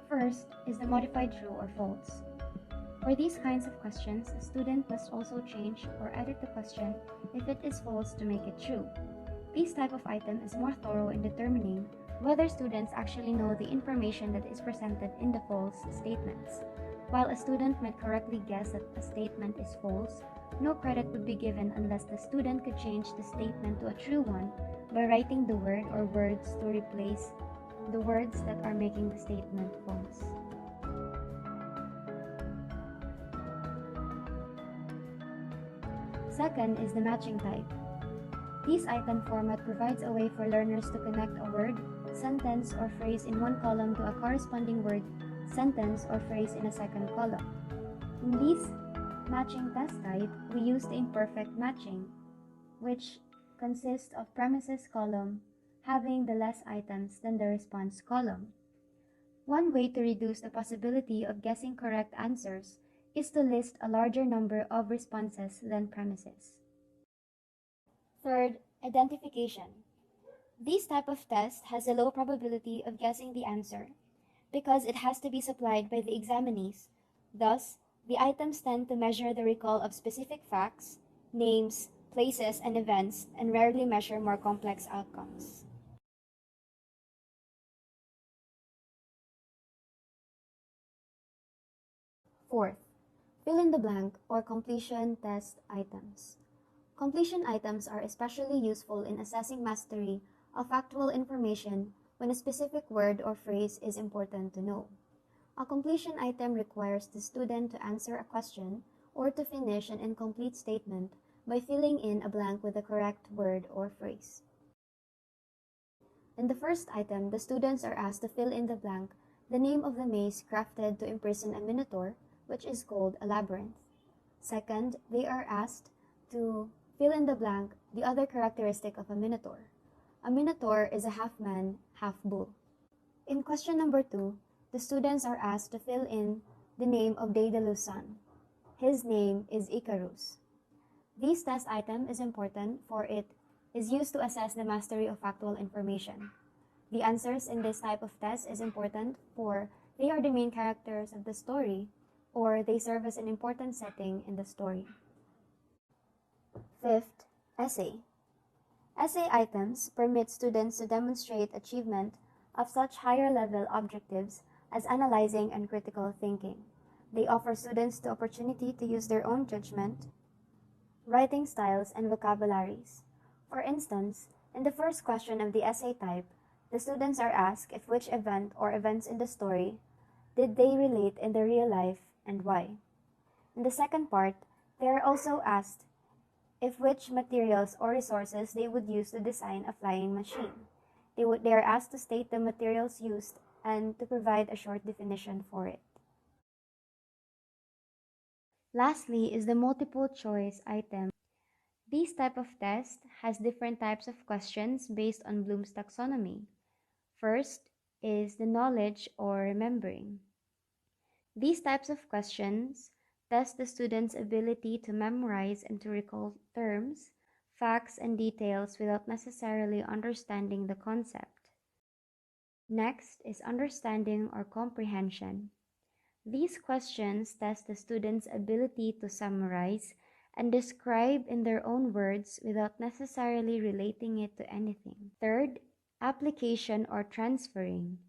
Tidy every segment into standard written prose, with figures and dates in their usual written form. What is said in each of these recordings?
First is the modified true or false. For these kinds of questions, a student must also change or edit the question if it is false to make it true. This type of item is more thorough in determining whether students actually know the information that is presented in the false statements. While a student might correctly guess that a statement is false, no credit would be given unless the student could change the statement to a true one by writing the word or words to replace the words that are making the statement false. Second is the matching type. This item format provides a way for learners to connect a word, sentence, or phrase in one column to a corresponding word, sentence, or phrase in a second column. In this matching test type, we use the imperfect matching, which consists of premises column having the less items than the response column. One way to reduce the possibility of guessing correct answers is to list a larger number of responses than premises. Third, identification. This type of test has a low probability of guessing the answer because it has to be supplied by the examinees. Thus, the items tend to measure the recall of specific facts, names, places, and events, and rarely measure more complex outcomes. Fourth, fill in the blank or completion test items. Completion items are especially useful in assessing mastery of factual information when a specific word or phrase is important to know. A completion item requires the student to answer a question or to finish an incomplete statement by filling in a blank with the correct word or phrase. In the first item, the students are asked to fill in the blank the name of the maze crafted to imprison a minotaur, which is called a labyrinth. Second, they are asked to fill in the blank the other characteristic of a minotaur. A minotaur is a half-man, half-bull. In question number 2, the students are asked to fill in the name of Daedalus' son. His name is Icarus. This test item is important for it is used to assess the mastery of factual information. The answers in this type of test is important for they are the main characters of the story or they serve as an important setting in the story. Fifth, essay. Essay items permit students to demonstrate achievement of such higher-level objectives as analyzing and critical thinking. They offer students the opportunity to use their own judgment, writing styles, and vocabularies. For instance, in the first question of the essay type, the students are asked if which event or events in the story did they relate in their real life and why. In the second part, they are also asked if which materials or resources they would use to design a flying machine. They are asked to state the materials used and to provide a short definition for it. Lastly is the multiple choice item. This type of test has different types of questions based on Bloom's taxonomy. First is the knowledge or remembering. These types of questions test the student's ability to memorize and to recall terms, facts, and details without necessarily understanding the concept. Next is understanding or comprehension. These questions test the student's ability to summarize and describe in their own words without necessarily relating it to anything. Third, application or transferring.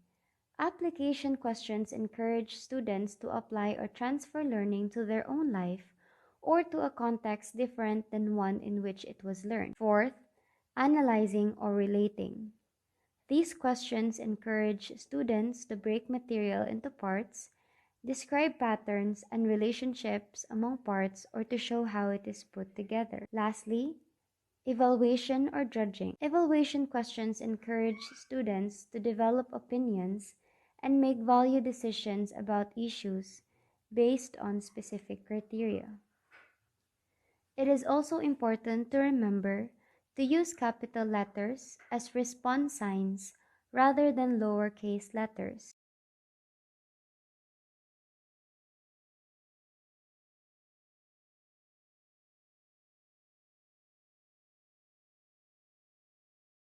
Application questions encourage students to apply or transfer learning to their own life or to a context different than one in which it was learned. Fourth, analyzing or relating. These questions encourage students to break material into parts, describe patterns and relationships among parts, or to show how it is put together. Lastly, evaluation or judging. Evaluation questions encourage students to develop opinions and make value decisions about issues based on specific criteria. It is also important to remember to use capital letters as response signs rather than lowercase letters.